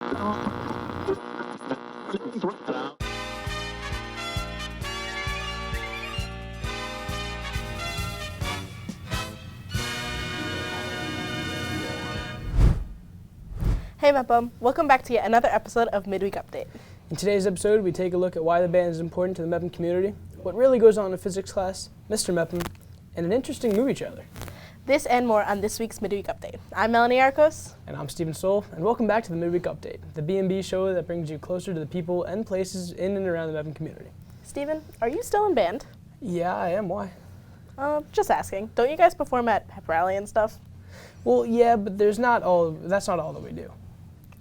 Hey Mepham, welcome back to yet another episode of Midweek Update. In today's episode, we take a look at why the band is important to the Mepham community, what really goes on in physics class, Mr. Mepham, and an interesting movie trailer. This and more on this week's Midweek Update. I'm Melanie Arcos. And I'm Stephen Soel, and welcome back to the Midweek Update, the B&B show that brings you closer to the people and places in and around the Mepham community. Stephen, are you still in band? Yeah, I am. Why? Just asking. Don't you guys perform at pep rally and stuff? Well, yeah, but that's not all that we do.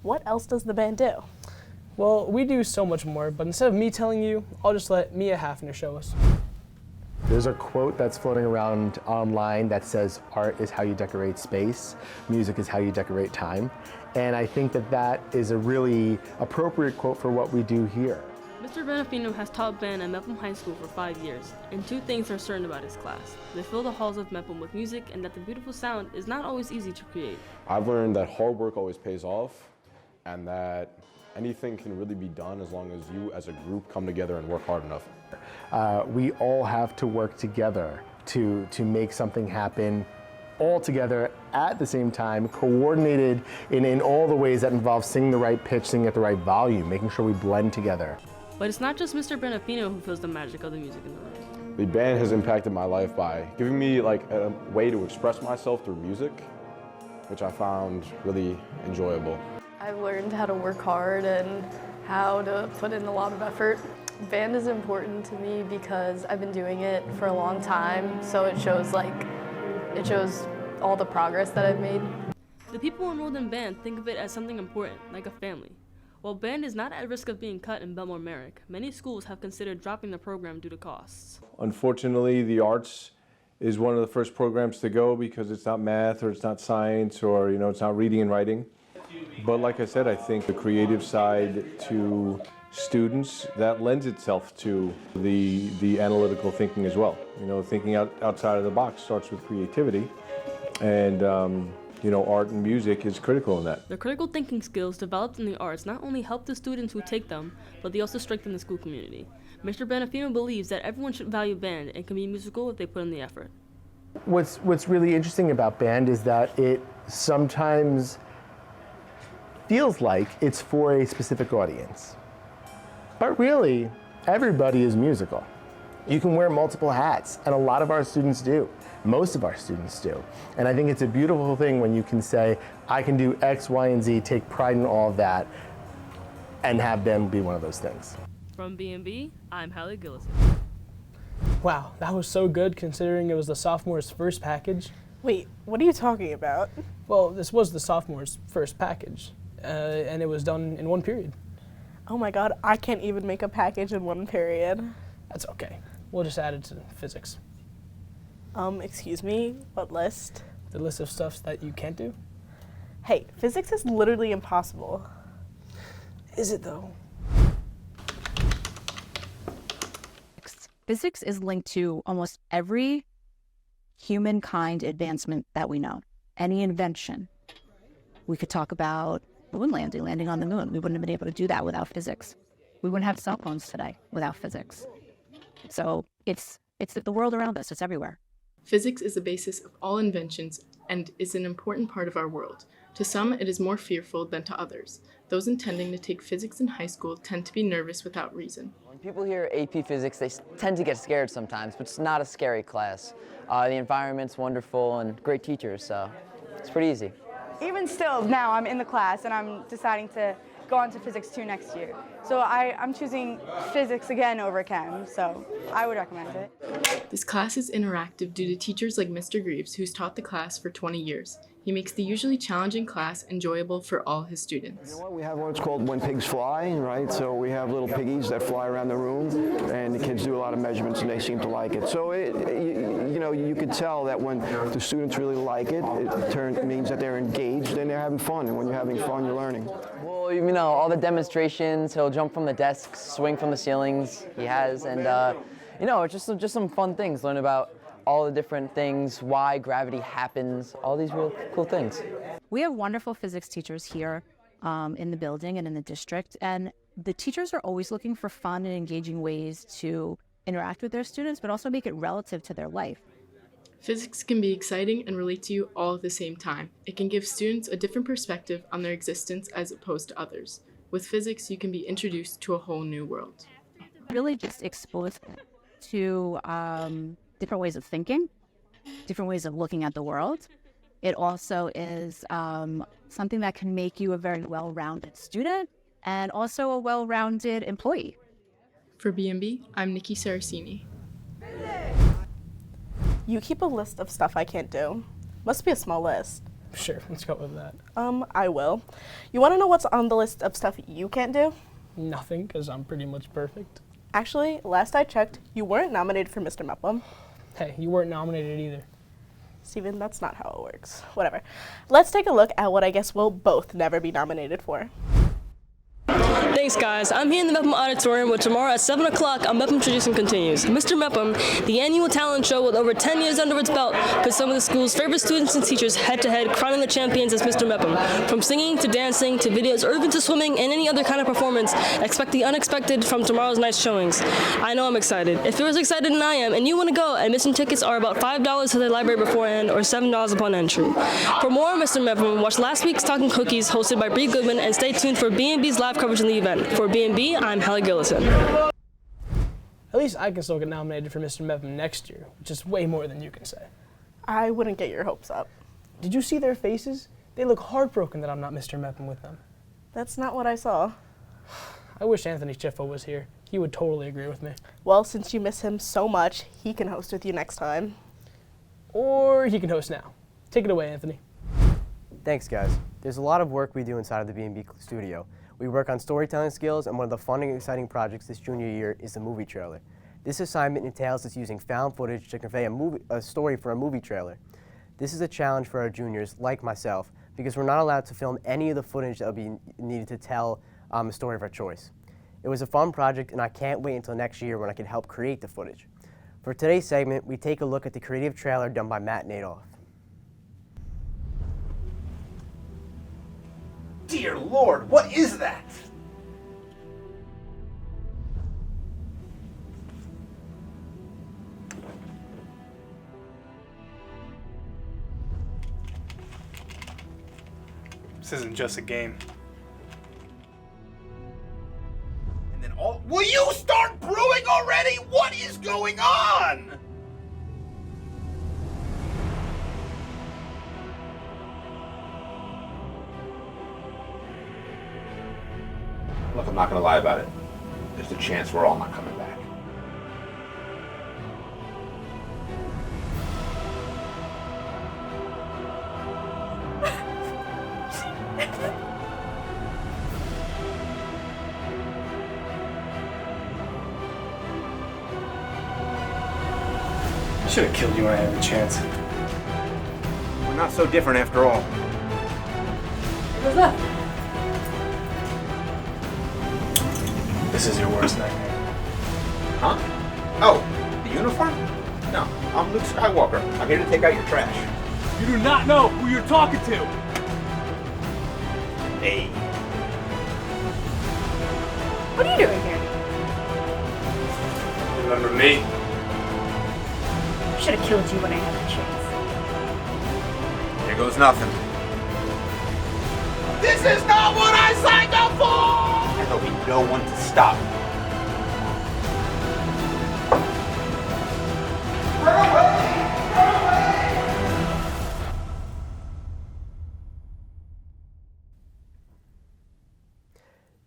What else does the band do? Well, we do so much more, but instead of me telling you, I'll just let Mia Hafner show us. There's a quote that's floating around online that says, art is how you decorate space, music is how you decorate time. And I think that is a really appropriate quote for what we do here. Mr. Benefino has taught band at Mepham High School for 5 years, and two things are certain about his class. They fill the halls of Mepham with music, and that the beautiful sound is not always easy to create. I've learned that hard work always pays off, and that anything can really be done as long as you as a group come together and work hard enough. We all have to work together to make something happen all together at the same time, coordinated in all the ways that involve singing the right pitch, singing at the right volume, making sure we blend together. But it's not just Mr. Benefino who feels the magic of the music in the room. The band has impacted my life by giving me like a way to express myself through music, which I found really enjoyable. I've learned how to work hard and how to put in a lot of effort. Band is important to me because I've been doing it for a long time, so it shows all the progress that I've made. The people enrolled in band think of it as something important, like a family. While band is not at risk of being cut in Bellmore-Merrick, many schools have considered dropping the program due to costs. Unfortunately, the arts is one of the first programs to go because it's not math or it's not science or it's not reading and writing. But like I said, I think the creative side to students, that lends itself to the analytical thinking as well. Thinking outside of the box starts with creativity, and art and music is critical in that. The critical thinking skills developed in the arts not only help the students who take them, but they also strengthen the school community. Mr. Benefino believes that everyone should value band and can be musical if they put in the effort. What's really interesting about band is that it sometimes feels like it's for a specific audience. But really, everybody is musical. You can wear multiple hats, and a lot of our students do. Most of our students do. And I think it's a beautiful thing when you can say, I can do X, Y, and Z, take pride in all of that, and have them be one of those things. From B&B, I'm Hallie Gillison. Wow, that was so good considering it was the sophomores' first package. Wait, what are you talking about? Well, this was the sophomores' first package, and it was done in one period. Oh my god, I can't even make a package in one period. That's okay. We'll just add it to physics. Excuse me, what list? The list of stuff that you can't do? Hey, physics is literally impossible. Is it though? Physics is linked to almost every humankind advancement that we know. Any invention. We could talk about moon landing on the moon. We wouldn't have been able to do that without physics. We wouldn't have cell phones today without physics. So it's the world around us. It's everywhere. Physics is the basis of all inventions and is an important part of our world. To some, it is more fearful than to others. Those intending to take physics in high school tend to be nervous without reason. When people hear AP Physics, they tend to get scared sometimes, but it's not a scary class. The environment's wonderful and great teachers, so it's pretty easy. Even still, now I'm in the class and I'm deciding to go on to Physics 2 next year. So I'm choosing physics again over chem, so I would recommend it. This class is interactive due to teachers like Mr. Greaves, who's taught the class for 20 years. He makes the usually challenging class enjoyable for all his students. You know what? We have what's called When Pigs Fly, right? So we have little piggies that fly around the room, and the kids do a lot of measurements, and they seem to like it. So you could tell that when the students really like it, it means that they're engaged and they're having fun. And when you're having fun, you're learning. Well, all the demonstrations, he'll jump from the desks, swing from the ceilings. He has, and it's just some fun things. Learn about all the different things, why gravity happens, all these real cool things. We have wonderful physics teachers here in the building and in the district. And the teachers are always looking for fun and engaging ways to interact with their students, but also make it relative to their life. Physics can be exciting and relate to you all at the same time. It can give students a different perspective on their existence as opposed to others. With physics, you can be introduced to a whole new world. Really just exposed to different ways of thinking, different ways of looking at the world. It also is something that can make you a very well-rounded student and also a well-rounded employee. For B&B, I'm Nikki Saracini. You keep a list of stuff I can't do. Must be a small list. Sure, let's go with that. I will. You want to know what's on the list of stuff you can't do? Nothing, because I'm pretty much perfect. Actually, last I checked, you weren't nominated for Mr. Mepham. Hey, you weren't nominated either. Steven, that's not how it works. Whatever. Let's take a look at what I guess we'll both never be nominated for. Thanks, guys. I'm here in the Mepham Auditorium where tomorrow at 7 o'clock our Mepham tradition continues. Mr. Mepham, the annual talent show with over 10 years under its belt, puts some of the school's favorite students and teachers head-to-head, crowning the champions as Mr. Mepham. From singing to dancing to videos or even to swimming and any other kind of performance, expect the unexpected from tomorrow's night's showings. I know I'm excited. If you're as excited as I am and you want to go, admission tickets are about $5 to the library beforehand or $7 upon entry. For more on Mr. Mepham, watch last week's Talking Cookies hosted by Bree Goodman and stay tuned for B&B's live coverage in the event. For B&B, I'm Hallie Gillison. At least I can still get nominated for Mr. Mepham next year, which is way more than you can say. I wouldn't get your hopes up. Did you see their faces? They look heartbroken that I'm not Mr. Mepham with them. That's not what I saw. I wish Anthony Chiffo was here. He would totally agree with me. Well, since you miss him so much, he can host with you next time. Or he can host now. Take it away, Anthony. Thanks, guys. There's a lot of work we do inside of the B&B studio. We work on storytelling skills, and one of the fun and exciting projects this junior year is the movie trailer. This assignment entails us using found footage to convey a story for a movie trailer. This is a challenge for our juniors, like myself, because we're not allowed to film any of the footage that will be needed to tell a story of our choice. It was a fun project, and I can't wait until next year when I can help create the footage. For today's segment, we take a look at the creative trailer done by Matt Nadoff. Dear Lord, what is that? This isn't just a game. And then all— Will you start brewing already? What is going on? Look, I'm not gonna lie about it. There's a chance we're all not coming back. I should have killed you when I had the chance. We're not so different after all. What was that? This is your worst nightmare. Huh? Oh, the uniform? No, I'm Luke Skywalker. I'm here to take out your trash. You do not know who you're talking to! Hey. What are you doing here? Remember me? I should have killed you when I had the chance. Here goes nothing. This is not what I signed up for! And there'll be no one to stop. Run away! Run away!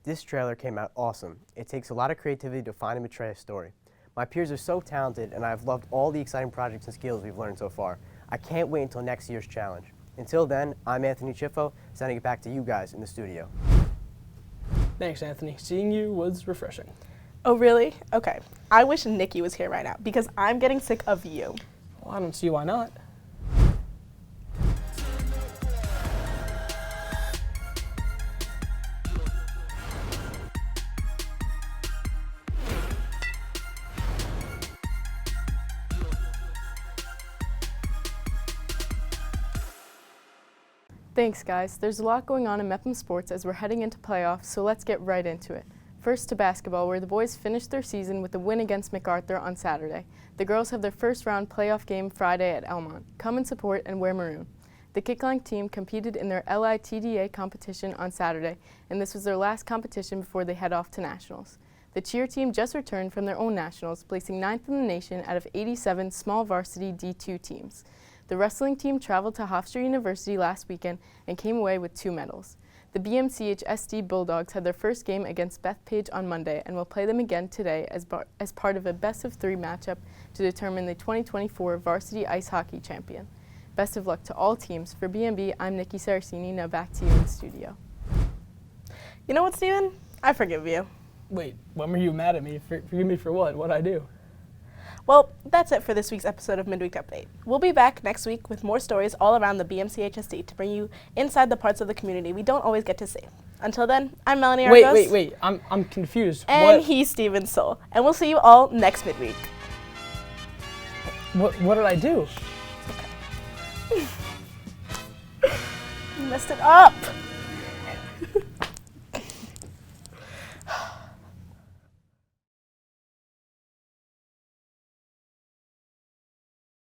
This trailer came out awesome. It takes a lot of creativity to find and portray a story. My peers are so talented, and I've loved all the exciting projects and skills we've learned so far. I can't wait until next year's challenge. Until then, I'm Anthony Chiffo, sending it back to you guys in the studio. Thanks, Anthony. Seeing you was refreshing. Oh, really? Okay. I wish Nikki was here right now because I'm getting sick of you. Well, I don't see why not. Thanks, guys. There's a lot going on in Mepham sports as we're heading into playoffs, so let's get right into it. First to basketball, where the boys finished their season with a win against MacArthur on Saturday. The girls have their first round playoff game Friday at Elmont. Come and support and wear maroon. The kickline team competed in their LITDA competition on Saturday, and this was their last competition before they head off to nationals. The cheer team just returned from their own nationals, placing 9th in the nation out of 87 small varsity D2 teams. The wrestling team traveled to Hofstra University last weekend and came away with 2 medals. The BMCH SD Bulldogs had their first game against Bethpage on Monday and will play them again today as part of a best-of-3 matchup to determine the 2024 Varsity Ice Hockey Champion. Best of luck to all teams. For BMB, I'm Nikki Saracini. Now back to you in the studio. You know what, Steven? I forgive you. Wait, when were you mad at me? Forgive me for what? What'd I do? Well, that's it for this week's episode of Midweek Update. We'll be back next week with more stories all around the BMCHSD to bring you inside the parts of the community we don't always get to see. Until then, I'm Melanie Arcos. Wait. I'm confused. And he's Steven Soel. And we'll see you all next midweek. What did I do? You messed it up.